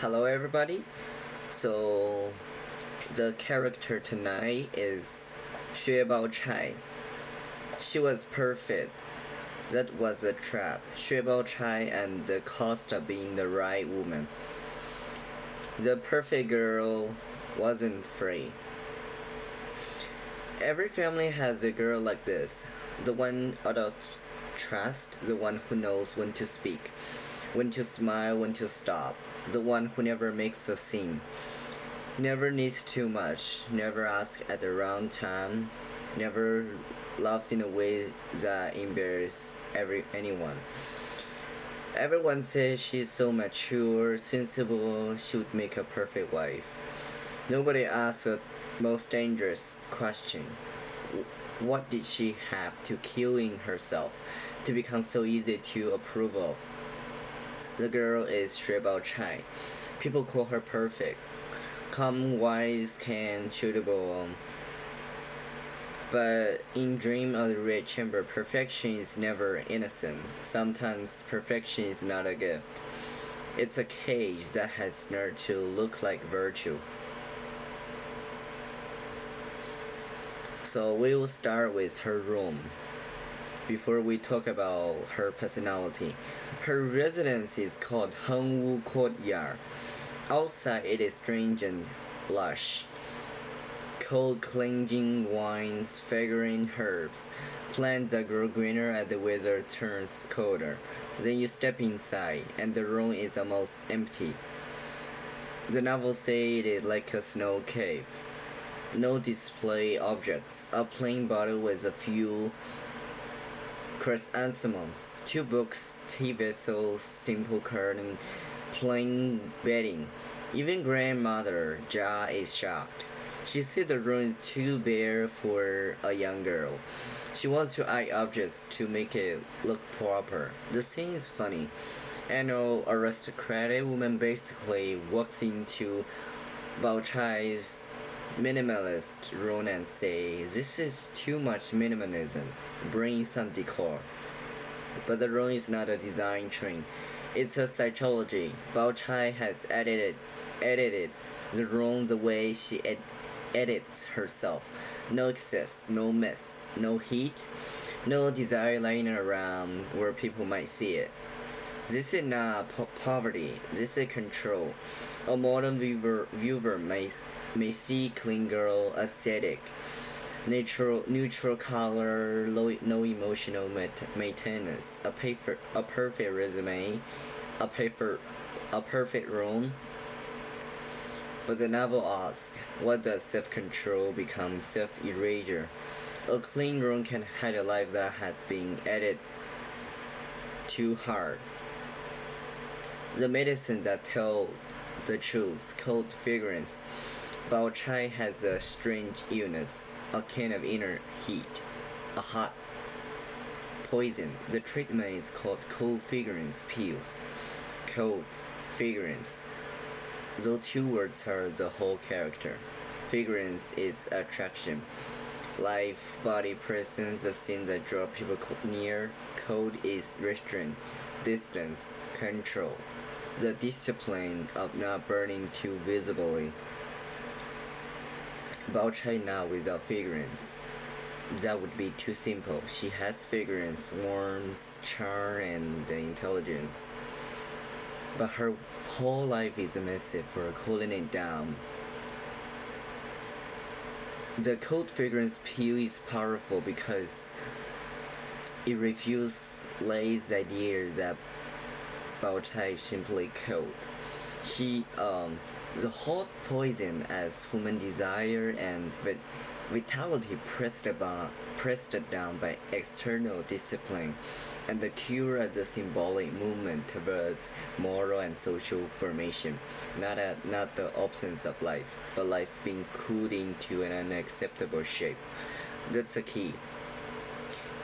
Hello, everybody. So, the character tonight is Xue Baochai. She was perfect. That was a trap. Xue Baochai and the cost of being the right woman. The perfect girl wasn't free. Every family has a girl like this. The one adults trust, the one who knows when to speak, when to smile, when to stop, the one who never makes a scene, never needs too much, never asks at the wrong time, never loves in a way that embarrasses anyone. Everyone says she's so mature, sensible, she would make a perfect wife. Nobody asks the most dangerous question. What did she have to kill in herself to become so easy to approve of? The girl is Xue Baochai. People call her perfect. Calm, wise, can, suitable. But in Dream of the Red Chamber, perfection is never innocent. Sometimes perfection is not a gift. It's a cage that has learned to look like virtue. So we will start with her room. Before we talk about her personality, her residence is called Hengwu Courtyard. Outside it is strange and lush. Cold cleansing wines, fragrant herbs, plants that grow greener as the weather turns colder. Then you step inside, and the room is almost empty. The novels say it is like a snow cave. No display objects, a plain bottle with a few chrysanthemums, two books, tea vessels, simple curtain, plain bedding. Even grandmother Jia is shocked. She sees the room too bare for a young girl. She wants to add objects to make it look proper. The scene is funny. An aristocratic woman basically walks into Baochai's minimalist room and says, "This is too much minimalism. Bring some decor." But the room is not a design trend. It's a psychology. Baochai has edited the room the way she edits herself. No excess, no mess, no heat, no desire lying around where people might see it. This is not poverty. This is control. A modern viewer may see clean girl aesthetic, neutral color, no emotional maintenance, a perfect resume, a perfect room. But the novel asks, what does self-control become self-erasure? A clean room can hide a life that had been edited too hard. The medicine that tells the truth, cold fragrance. Baochai has a strange illness, a kind of inner heat, a hot poison. The treatment is called cold fragrance pills. Cold fragrance. Those two words are the whole character. Fragrance is attraction. Life, body, presence, the thing that draw people near. Cold is restraint, distance, control. The discipline of not burning too visibly. Baochai now without fragrance. That would be too simple. She has fragrance, warmth, charm, and intelligence. But her whole life is a message for cooling it down. The cold fragrance pill is powerful because it refutes Lei's idea that Baochai is simply cold. The hot poison as human desire and vitality pressed down by external discipline, and the cure as a symbolic movement towards moral and social formation, not the absence of life, but life being cooled into an unacceptable shape. That's the key.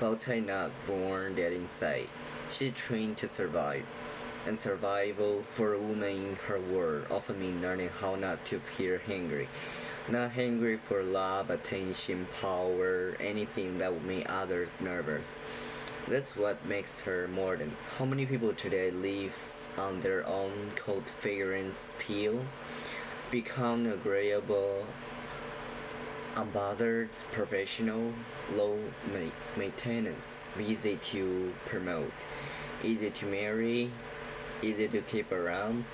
Baochai not born dead inside. She's trained to survive. And survival for a woman in her world often means learning how not to appear hungry. Not hungry for love, attention, power, anything that would make others nervous. That's what makes her modern. How many people today live on their own cold fragrance peel, become agreeable, unbothered, professional, low maintenance, easy to promote, easy to marry, easy to keep around.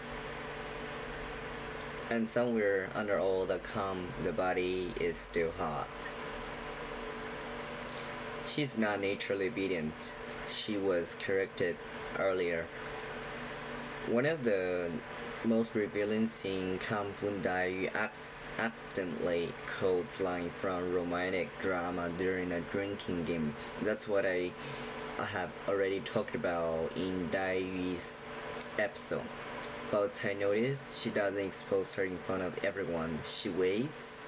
And somewhere under all the calm, the body is still hot. She's not naturally obedient. She was corrected earlier. One of the most revealing scenes comes when Daiyu accidentally quotes line from romantic drama during a drinking game. That's what I have already talked about in Daiyu's episode. But I notice she doesn't expose her in front of everyone. She waits,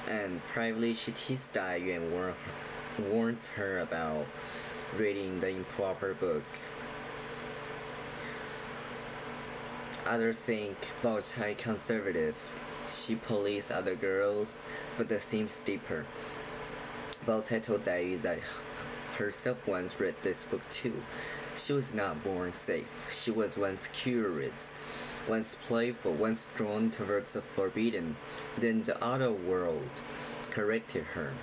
and privately she teases Daiyu and warns her about reading the improper book. Others think Baochai conservative. She polices other girls, but that seems deeper. Baochai told Daiyu that herself once read this book too. She was not born safe. She was once curious, once playful, once drawn towards the forbidden. Then the outer world corrected her.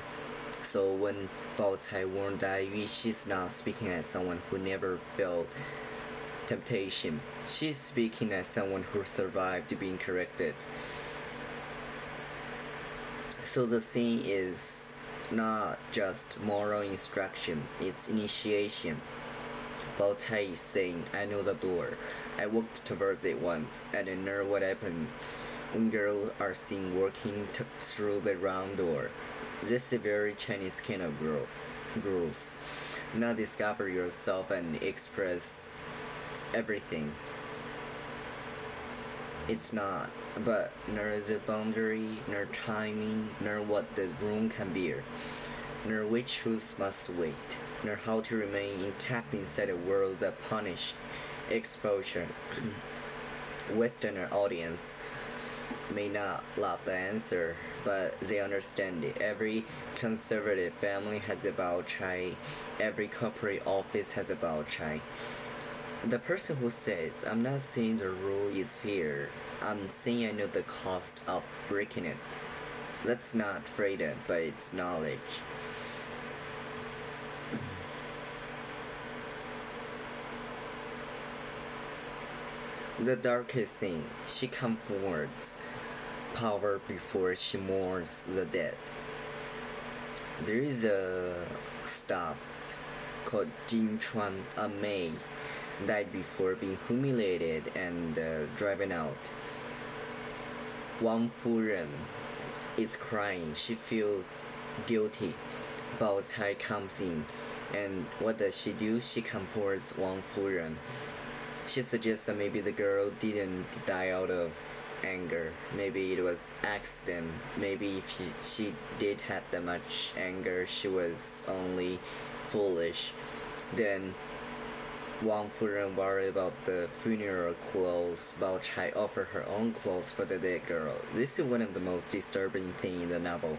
So when Baochai warned Daiyu, she's not speaking as someone who never felt temptation. She's speaking as someone who survived being corrected. So the scene is not just moral instruction, it's initiation. Baochai is saying, I know the door. I walked towards it once. I don't know what happened when girls are seen walking through the round door. This is a very Chinese kind of growth. Not discover yourself and express everything. It's not, but nor the boundary, nor timing, nor what the room can bear, nor which truths must wait, nor how to remain intact inside a world that punish exposure. Westerner audience may not love the answer, but they understand it. Every conservative family has a Baochai, every corporate office has a Baochai. The person who says, I'm not saying the rule is fair, I'm saying I know the cost of breaking it. That's not freedom, but it's knowledge. The darkest thing, she comforts power before she mourns the dead. There is a staff called Jin Chuan, a maid, died before being humiliated and driven out. Wang Furen is crying. She feels guilty. Bao Cai comes in, and what does she do? She comforts Wang Furen. She suggests that maybe the girl didn't die out of anger. Maybe it was accident. Maybe if she did have that much anger, she was only foolish. Then Wang Furen worried about the funeral clothes. Bao Chai offered her own clothes for the dead girl. This is one of the most disturbing things in the novel.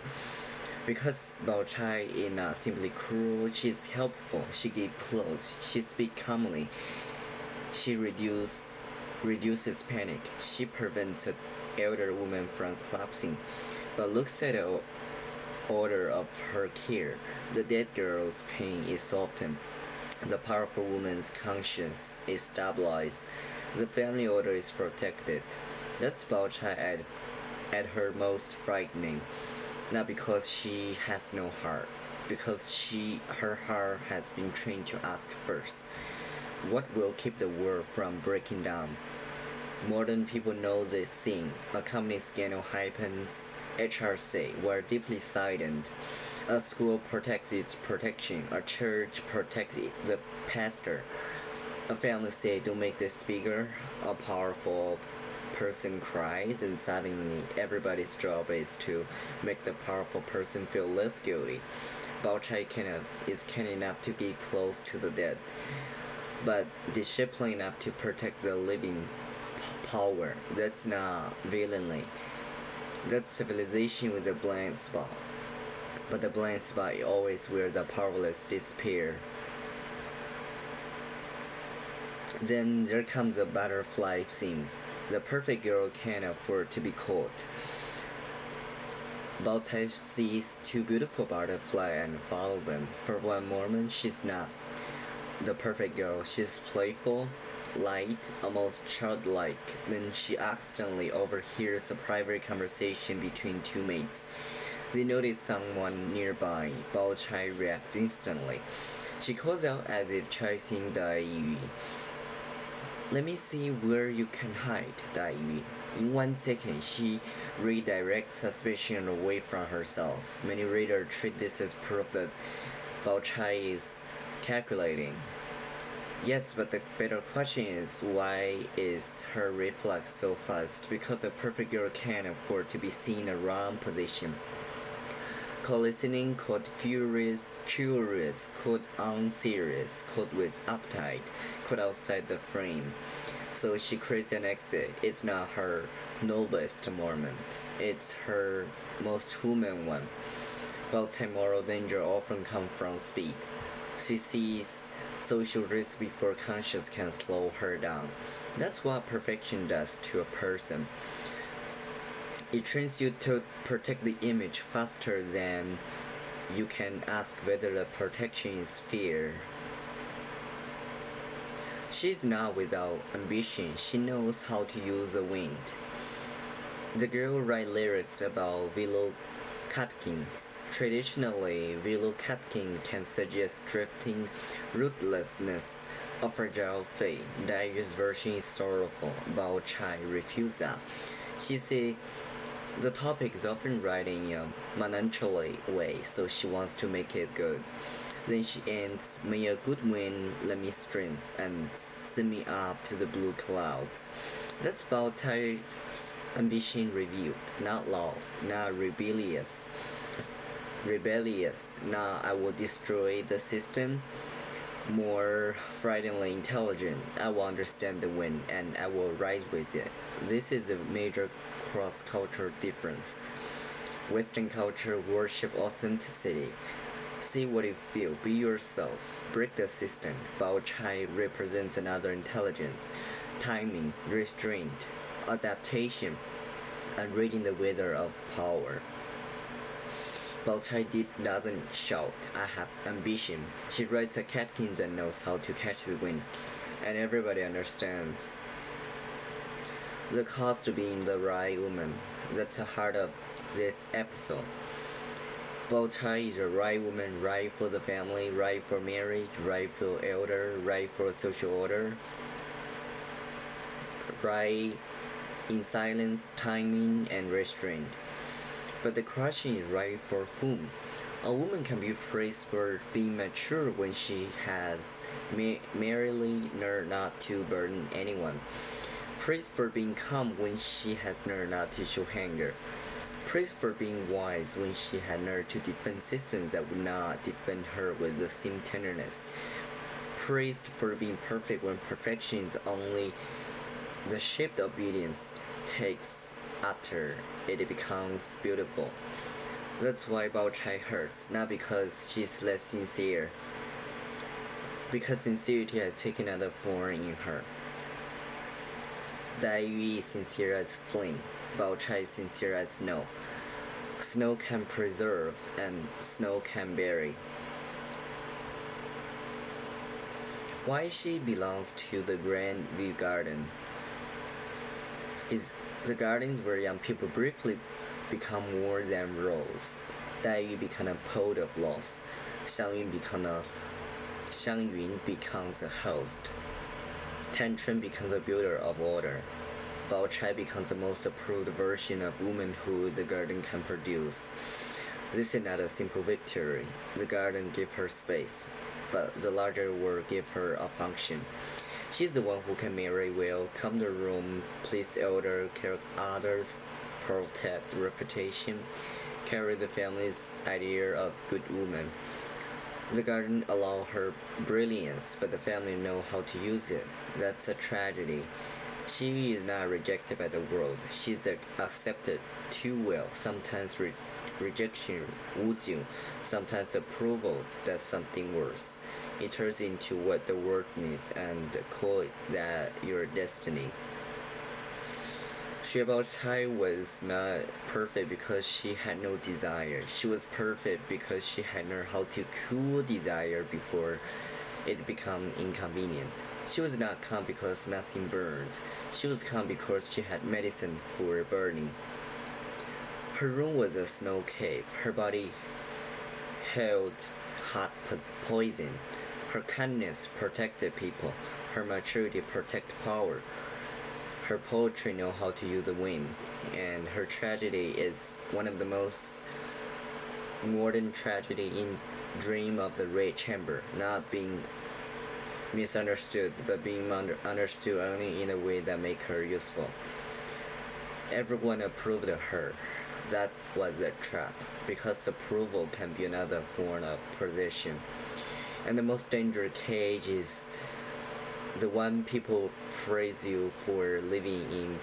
Because Bao Chai is not simply cruel, she is helpful. She gives clothes. She speaks calmly. She reduces panic. She prevents an elder woman from collapsing, but looks at the order of her care. The dead girl's pain is softened. The powerful woman's conscience is stabilized. The family order is protected. That's Bao Chai at her most frightening. Not because she has no heart, because her heart has been trained to ask first. What will keep the world from breaking down? Modern people know this thing. A company scandal happens. HR say we're deeply silent. A school protects its protection. A church protects the pastor. A family say don't make this bigger. A powerful person cries, and suddenly everybody's job is to make the powerful person feel less guilty. Bao Chai is kind enough to get close to the dead, but disciplined enough to protect the living power. That's not villainy. That's civilization with a blind spot. But the blind spot is always where the powerless despair. Then there comes a butterfly scene. The perfect girl can't afford to be caught. Baochai sees two beautiful butterflies and follows them. For one moment, she's not the perfect girl. She's playful, light, almost childlike. Then she accidentally overhears a private conversation between two mates. They notice someone nearby. Baochai reacts instantly. She calls out as if chasing Daiyu. Let me see where you can hide, Daiyu. In 1 second, she redirects suspicion away from herself. Many readers treat this as proof that Baochai is calculating. Yes, but the better question is why is her reflex so fast? Because the perfect girl can't afford to be seen in a wrong position. Caught listening, caught furious, curious, caught unserious, caught with appetite, caught outside the frame. So she creates an exit. It's not her noblest moment. It's her most human one. Baochai's moral danger often comes from speed. She sees social risk before conscience can slow her down. That's what perfection does to a person. It trains you to protect the image faster than you can ask whether the protection is fair. She's not without ambition. She knows how to use the wind. The girl writes lyrics about willow catkins. Traditionally, willow catkin can suggest drifting, rootlessness, a fragile fate. Daiyu's version is sorrowful. Baochai refuses that. She says the topic is often written in a melancholy way, so she wants to make it good. Then she ends, may a good wind lend me strength and send me up to the blue clouds. That's Baochai's ambition revealed, not loud, not rebellious. Not I will destroy the system. More frighteningly intelligent, I will understand the wind and I will rise with it. This is a major cross-cultural difference. Western culture worship authenticity. Say what you feel, be yourself, break the system. Baochai represents another intelligence, timing, restraint, adaptation, and reading the weather of power. Baochai doesn't shout, I have ambition. She writes a catkin that knows how to catch the wind, and everybody understands. The cost of being the right woman. That's the heart of this episode. Baochai is a right woman, right for the family, right for marriage, right for elder, right for social order, right in silence, timing, and restraint. But the question is right for whom? A woman can be praised for being mature when she has merely learned not to burden anyone. Praised for being calm when she has learned not to show anger. Praised for being wise when she had learned to defend systems that would not defend her with the same tenderness. Praised for being perfect when perfection is only the shape the obedience takes after it becomes beautiful. That's why Baochai hurts, not because she's less sincere, because sincerity has taken another form in her. Daiyu is sincere as flame, Baochai is sincere as snow. Snow can preserve, and snow can bury. Why she belongs to the Grand View Garden is the gardens where young people briefly become more than roles. Daiyu becomes a poet of loss. Xiangyun becomes a host. Tanchun becomes a builder of order. Baochai becomes the most approved version of womanhood the garden can produce. This is not a simple victory. The garden gives her space, but the larger world gives her a function. She's the one who can marry well, calm the room, please elder, care others, protect reputation, carry the family's idea of good woman. The garden allows her brilliance, but the family know how to use it. That's a tragedy. She is not rejected by the world. She's accepted too well. Sometimes rejection, 无情, sometimes approval, that's something worse. It turns into what the world needs and call that your destiny. Xue Baochai was not perfect because she had no desire. She was perfect because she had learned how to cool desire before it became inconvenient. She was not calm because nothing burned. She was calm because she had medicine for burning. Her room was a snow cave. Her body held hot poison. Her kindness protected people. Her maturity protected power. Her poetry know how to use the wind, and her tragedy is one of the most modern tragedy in Dream of the Red Chamber, not being misunderstood, but being understood only in a way that make her useful. Everyone approved of her. That was the trap, because approval can be another form of possession. And the most dangerous cage is the one people praise you for living in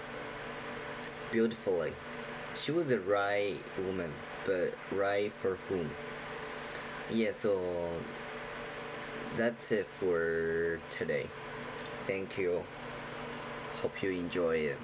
beautifully. She was the right woman, but right for whom? Yeah, so that's it for today. Thank you. Hope you enjoy it.